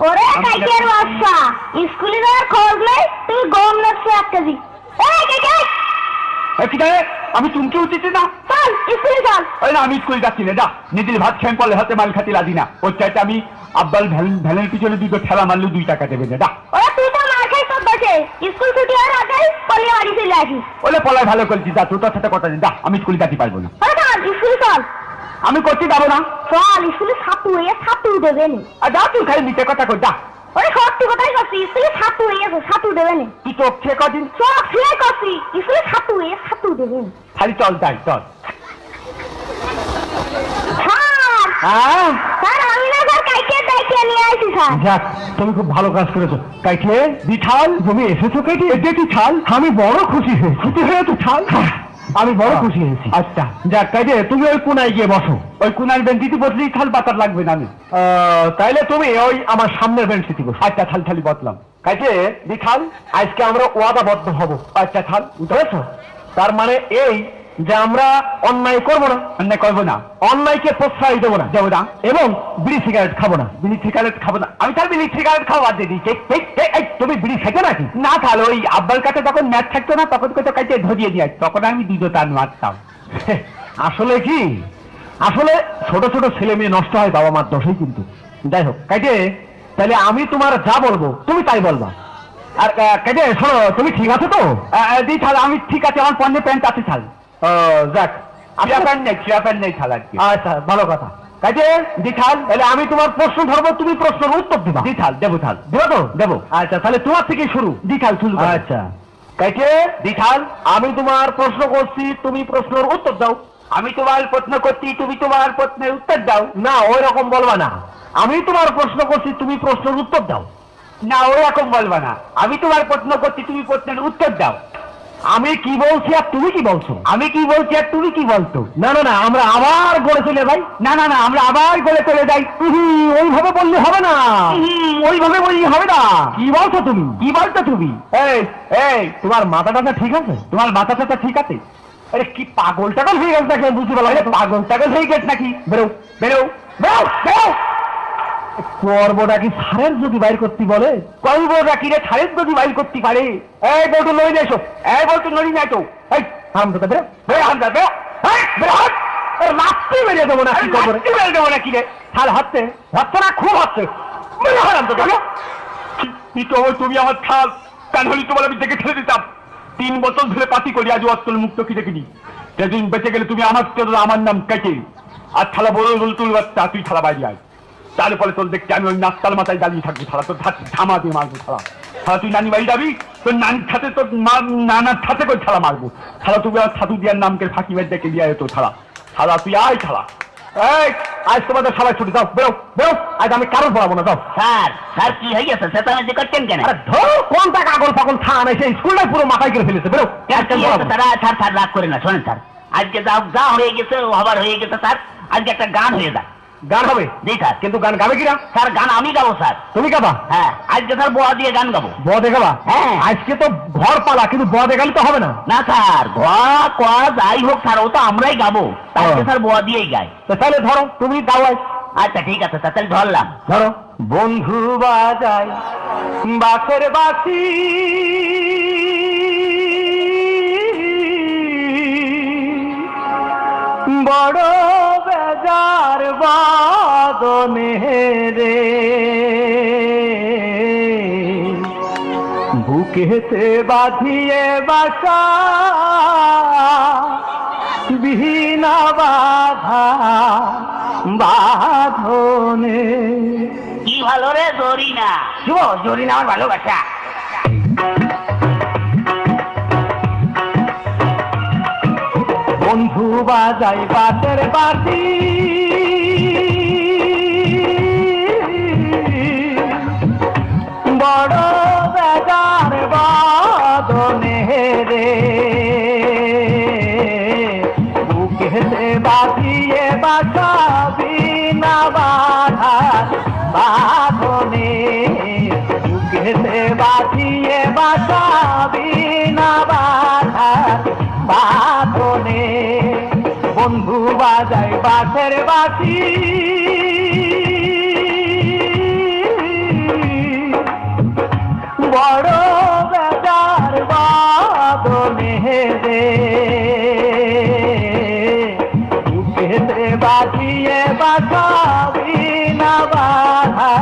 ওরে কাইকের বাচ্চা, স্কুলে যাওয়ার খোঁজ নেই, তুমি গম নাচ্ছে 1 কেজি। এই কাইকে, কি রে? আমি চুমকে উঠেছি না, চল স্কুলে চল। ওই না, আমি স্কুলে যাচ্ছি না, যা নিজের ভাত খেয়ে পলে হাতে মাল খাতে রাজি না। ওর চাইতে আমি আব্বাল ভ্যানের পিছনে 2 ঠেলা মারলে 2 টাকা দেবে না। ওরা তুই তো মার খাই সব বসে, স্কুল ছুটি হওয়ার আগে পলিয়ে বাড়ি চলে আসিস। ওলে পলায় ভালো করছি, যা তোর সাথে কথা দিন, যা আমি স্কুলে যেতে পারবো না। স্কুলে চল। আমি করতে যাবো না। চল স্কুলে ছাতু দেবে নি। যা তুই খালি নিচে কথা কর, যা। ওরে সত্যি কথাই করছি, স্কুলে ছাতু দেবে নি। তুই চোখ খেয়ে কদিন চোখ খেয়ে করছি, স্কুলে ছাতু দেবে নি। খালি চল, যাই চল। স্যার আমি না স্যার কাইকে ডাইকে নিয়ে আসি স্যার। যাক, তুমি খুব ভালো কাজ করেছো। কাইকে বিঠাল, তুমি এসেছো কাইকে? এটা কি ছাল? আমি বড় খুশি হয়েছি। খুশি হয়ে তো ছাল? আমি বড় খুশি হয়েছি। আচ্ছা যাক, কাইকে তুমি ওই কোনায় গিয়ে বসো। ওই কোনার বেঞ্চিতে বসলেই থাল বাতার লাগবে না। আমি তাইলে তুমি ওই আমার সামনের বেঞ্চিতে বসো। আচ্ছা, থাল থালি বদলাম। কাইকে বিঠাল, আজকে আমরা ওয়াদাবদ্ধ হব। আচ্ছা থাল উঠেছো? তার মানে এই যে আমরা অন্যায় করবো না। অন্যায় করবো না, অন্যায়কে প্রশ্রয় দেবো না, যাবো না, এবং বিড়ি সিগারেট খাবো না। বিড়ি সিগারেট খাবো না? আমি তার বিড়ি সিগারেট খাওয়া বাদ দিয়ে দিচ্ছি। তুমি বিড়ি খেতে নাকি? না খালো, ওই আব্বার কাছে যখন ম্যাচ থাকতো না তখন কোথাও কাছে ধরিয়ে দিয়ে তখন আমি 2 টান মারতাম। আসলে কি, আসলে ছোট ছোট ছেলে মেয়ে নষ্ট হয় বাবা মার দোষেই। কিন্তু যাই হোক কাজে, তাহলে আমি তোমার যা বলবো তুমি তাই বলবা। আর কাজে শোনো, তুমি ঠিক আছো তো? দি ছাল, আমি ঠিক আছে, আমার পণ্যে প্যান্ট আছে ছাল। যাক, প্যান্ট নেই ছাল আর কি। আচ্ছা ভালো কথা। কাজে দিঠাল, তাহলে আমি তোমার প্রশ্ন ধরবো, তুমি প্রশ্নের উত্তর দিবা। দিঠাল দেবো, থাল দেবো তো? দেবো। আচ্ছা তাহলে তোমার থেকে শুরু। দিঠাল শুরু। আচ্ছা কাজে দিঠাল, আমি তোমার প্রশ্ন করছি, তুমি প্রশ্নের উত্তর দাও। আমি তোমার প্রশ্ন করছি, তুমি তোমার প্রশ্নের উত্তর দাও। না, ওই রকম বলবা না। আমি তোমার প্রশ্ন করছি, তুমি প্রশ্নের উত্তর দাও। না, ওই রকম বলবা না। আমি তোমার প্রশ্ন করছি, তুমি প্রশ্নের উত্তর দাও। আমি কি বলছি আর তুমি কি বলছো? আমি কি বলছি আর তুমি কি বলছো? না না না, আমরা আবার গড়ে চলে যাই। না না না, আমরা আবার গড়ে চলে যাই। ওইভাবে বললে হবে না। ওইভাবে বললে হবে না। কি বলছো তুমি? কি বলছো তুমি? এই এই, তোমার মাথা টাথা ঠিক আছে? তোমার মাথা টাথা ঠিক আছে? আরে কি পাগল টাগল হয়ে গেছে নাকি? বুঝতে পারলাম। পাগল টাগল হয়ে গেছে নাকি? বেরো বেরো বেরো বেরো। করবোটা কি সারের যদি বাইর করতে বলে? করবোটা কি রে সারের যদি বাইর করতে পারে? এই বলতো নড়ি না এসো, এই বলতো নড়ি না এসো। এই হাম তো বেরো বেরো, হাম যাবে। লাফতে বেরিয়ে দেবো না? কি করবো? বেরিয়ে দেবো না কি রে? তাহলে হচ্ছে হচ্ছে না, খুব হচ্ছে। হারাম তো বেরো। তুমি আমার খাল কান হলি, তোমার আমি দেখে ছেড়ে দিতাম। 3 বছর ধরে পাতি করি, আজ অস্ত্র মুক্ত কি দেখিনি। সেদিন বেঁচে গেলে তুমি আমার, আমার নাম কেটে আর থালা বড় তুল বাচ্চা, তুই থালা বাইরে আয়। তার ফলে তোর দেখতে আমি ওই নাস্তার মাথায় দাঁড়িয়ে থাকবো। থালা তোর ধামা দিয়ে মারবো। থালা তুই নানি বাড়ি যাবি, তোর নানির সাথে তোর নানার সাথে করে থালা মারবো। থালা তুমি আর ছাতু দিয়ার নামকে ফাঁকি মেরে ডেকে দিয়ে তো থালা। থালা তুই আয় থালা। এই আজ তোমাদের সবাই ছুটি দাও, বেরো বেরো। আজ আমি কারণ পড়াবো না, দাও। স্যার স্যার কি হয়ে গেছে? চেঁচামেচি করছেন কেন? কোনটা কাগল পাগল থানা নাই, সেই স্কুলটাই পুরো মাথায় করে ফেলেছে। বেরো। স্যার স্যার রাগ করে না, শোনেন স্যার, আজকে যা হয়ে গেছে হবার হয়ে গেছে স্যার। আজকে একটা গান হয়ে যায়। গান হবে? জি স্যার। কিন্তু গান গাবে কিনা? স্যার গান আমি গাবো স্যার। তুমি গাবা? হ্যাঁ, আজকে স্যার বোয়া দিয়ে গান গাবো। বোয়া দিয়ে গাবা? হ্যাঁ। আজকে তো ঘর পালা, কিন্তু বোয়া দিয়ে গান তো হবে না। না স্যার, ঘোয়া কোয়া যাই হোক স্যার, ও তো আমরাই গাবো। আজকে স্যার বোয়া দিয়েই গাই। তাহলে ধরো, তুমি গাও। আচ্ছা ঠিক আছে স্যার, তাহলে ধরলাম। ধরো। বন্ধু বাজায় বাঁশের বাঁশি, বড় বেজার বাদনে রে, বুকেতে বাঁধিয়ে বাসা বিনা বাধা বাঁধনে। কি ভালো রে জরিনা? জরিনা আমার ভালোবাসা। বন্ধু বাজাই বাঁশের বাঁশি, বড় বেজার বাদনে রে, বুকেতে বাঁধিয়ে বাসা বিনা বাধা বাঁধনে, বুকেতে বাঁধিয়ে বাসা বিনা বাধা বাঁধনে। বন্ধু বাজায় বাঁশের বাঁশি, বুকেতে বাজিয়ে বাজাবি না বাধা